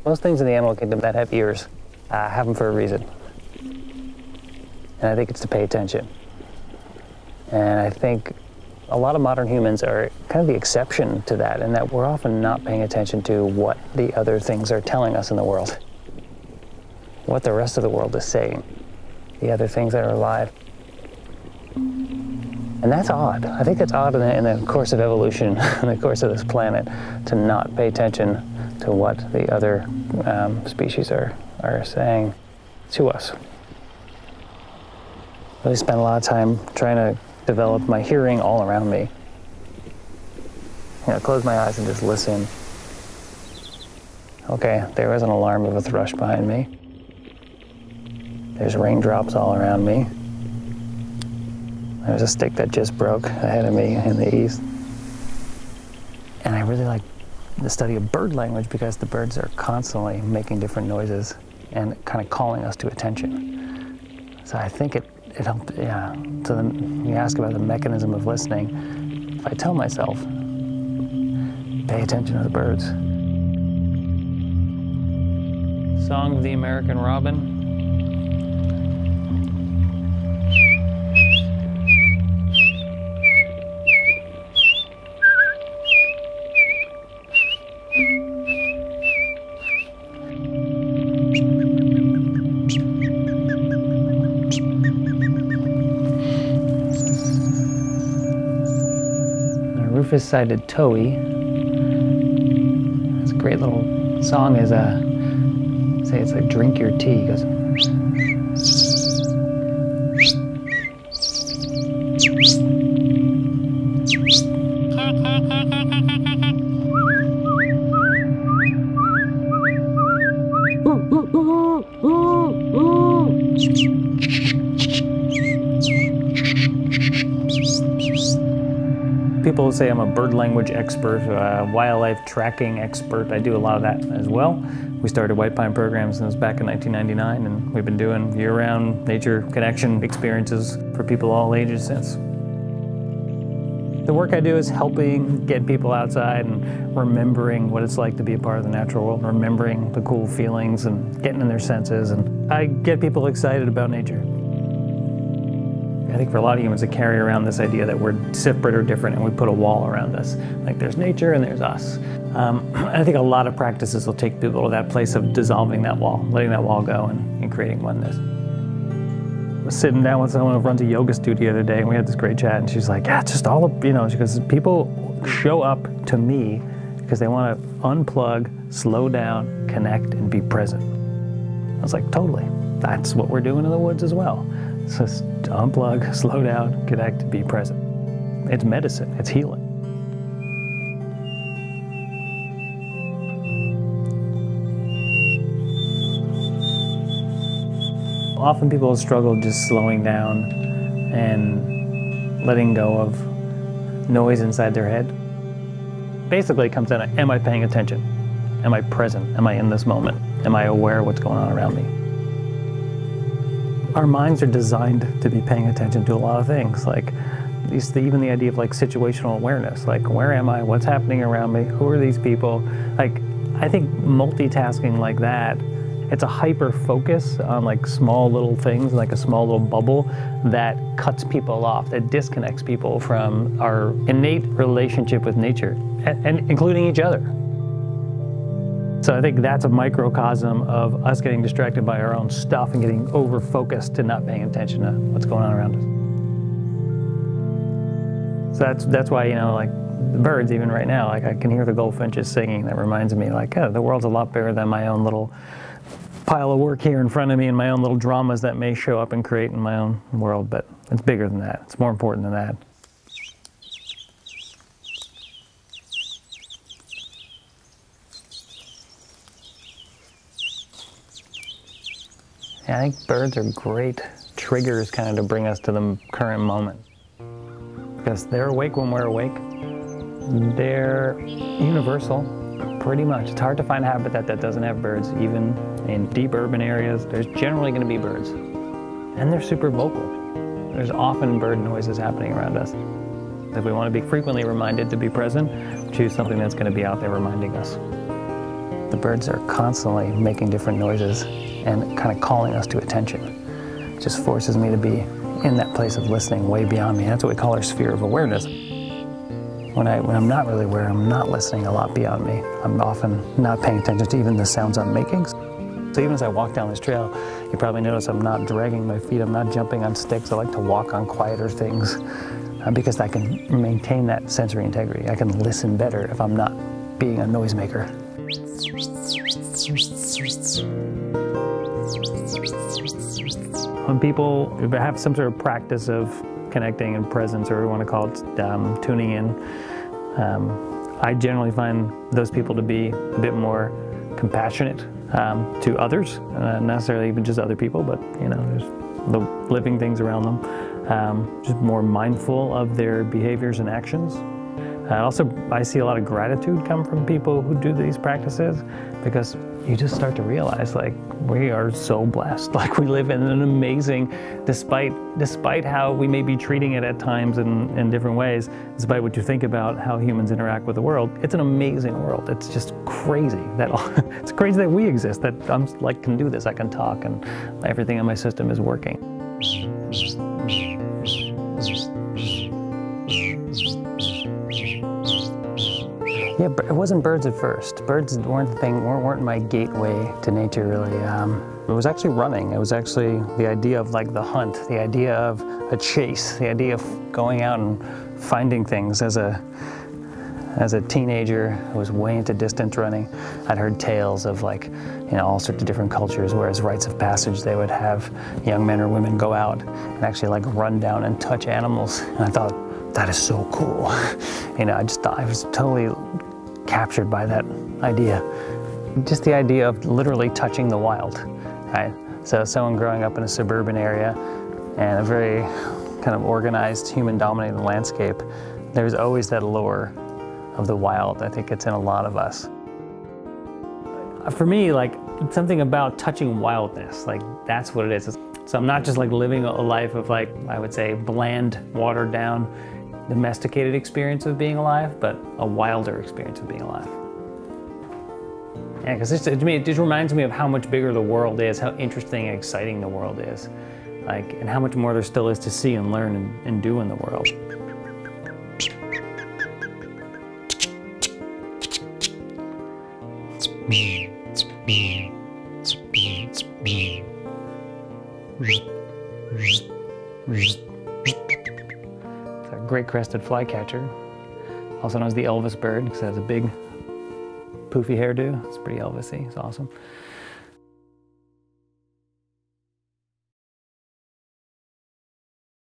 Most things in the animal kingdom that have ears have them for a reason. And I think it's to pay attention. And I think a lot of modern humans are kind of the exception to that, in that we're often not paying attention to what the other things are telling us in the world, what the rest of the world is saying, the other things that are alive. And that's odd. I think it's odd in the course of evolution, in the course of this planet, to not pay attention to what the other species are saying to us. I really spent a lot of time trying to develop my hearing all around me. You know, close my eyes and just listen. Okay, there was an alarm of a thrush behind me. There's raindrops all around me. There's a stick that just broke ahead of me in the east. And I really like the study of bird language because the birds are constantly making different noises and kind of calling us to attention. So I think it helped, yeah. So then you ask about the mechanism of listening. If I tell myself, pay attention to the birds. Song of the American Robin. Rufous-sided towhee. It's a great little song. Is say it's like drink your tea. It goes. People say I'm a bird language expert, wildlife tracking expert. I do a lot of that as well. We started White Pine programs since back in 1999, and we've been doing year-round nature connection experiences for people all ages since. The work I do is helping get people outside and remembering what it's like to be a part of the natural world, remembering the cool feelings and getting in their senses, and I get people excited about nature. I think for a lot of humans that carry around this idea that we're separate or different and we put a wall around us. Like there's nature and there's us. I think a lot of practices will take people to that place of dissolving that wall, letting that wall go and creating oneness. I was sitting down with someone who runs a yoga studio the other day and we had this great chat and she's like, yeah, it's just all of, you know, she goes, people show up to me because they want to unplug, slow down, connect, and be present. I was like, totally. That's what we're doing in the woods as well. So unplug, slow down, connect, be present. It's medicine, it's healing. Often people struggle just slowing down and letting go of noise inside their head. Basically it comes down to, am I paying attention? Am I present? Am I in this moment? Am I aware of what's going on around me? Our minds are designed to be paying attention to a lot of things, like even the idea of like situational awareness, like where am I, what's happening around me, who are these people? Like, I think multitasking like that, it's a hyper focus on like small little things, like a small little bubble that cuts people off, that disconnects people from our innate relationship with nature, and including each other. So I think that's a microcosm of us getting distracted by our own stuff and getting over-focused to not paying attention to what's going on around us. So that's why, you know, like the birds, even right now, like I can hear the goldfinches singing. That reminds me, like, oh, the world's a lot bigger than my own little pile of work here in front of me and my own little dramas that may show up and create in my own world, but it's bigger than that. It's more important than that. I think birds are great triggers kind of to bring us to the current moment. Because they're awake when we're awake. They're universal, pretty much. It's hard to find a habitat that doesn't have birds. Even in deep urban areas, there's generally going to be birds. And they're super vocal. There's often bird noises happening around us. If we want to be frequently reminded to be present, choose something that's going to be out there reminding us. The birds are constantly making different noises and kind of calling us to attention. It just forces me to be in that place of listening way beyond me. That's what we call our sphere of awareness. When I'm not really aware, I'm not listening a lot beyond me. I'm often not paying attention to even the sounds I'm making. So even as I walk down this trail, you probably notice I'm not dragging my feet, I'm not jumping on sticks. I like to walk on quieter things because I can maintain that sensory integrity. I can listen better if I'm not being a noisemaker. When people have some sort of practice of connecting and presence, or whatever you want to call it, tuning in, I generally find those people to be a bit more compassionate to others, not necessarily even just other people, but there's the living things around them, just more mindful of their behaviors and actions. Also, I see a lot of gratitude come from people who do these practices, because you just start to realize, like, we are so blessed. Like, we live in an amazing, despite how we may be treating it at times in different ways, despite what you think about how humans interact with the world, it's an amazing world. It's just crazy that it's crazy that we exist, that I'm like can do this, I can talk, and everything in my system is working. Yeah, but it wasn't birds at first. Birds weren't my gateway to nature, really. It was actually running. It was actually the idea of like the hunt, the idea of a chase, the idea of going out and finding things. As a teenager, I was way into distance running. I'd heard tales of like, all sorts of different cultures, where as rites of passage, they would have young men or women go out and actually like run down and touch animals. And I thought, that is so cool. I was totally captured by that idea. Just the idea of literally touching the wild, right? So someone growing up in a suburban area and a very kind of organized, human-dominated landscape, there's always that allure of the wild. I think it's in a lot of us. For me, like, something about touching wildness, like, that's what it is. So I'm not just like living a life of, like, I would say, bland, watered down, domesticated experience of being alive, but a wilder experience of being alive. Yeah, because to me, it just reminds me of how much bigger the world is, how interesting and exciting the world is, like, and how much more there still is to see and learn and do in the world. It's a great crested flycatcher, also known as the Elvis bird, because it has a big poofy hairdo. It's pretty Elvis-y, it's awesome.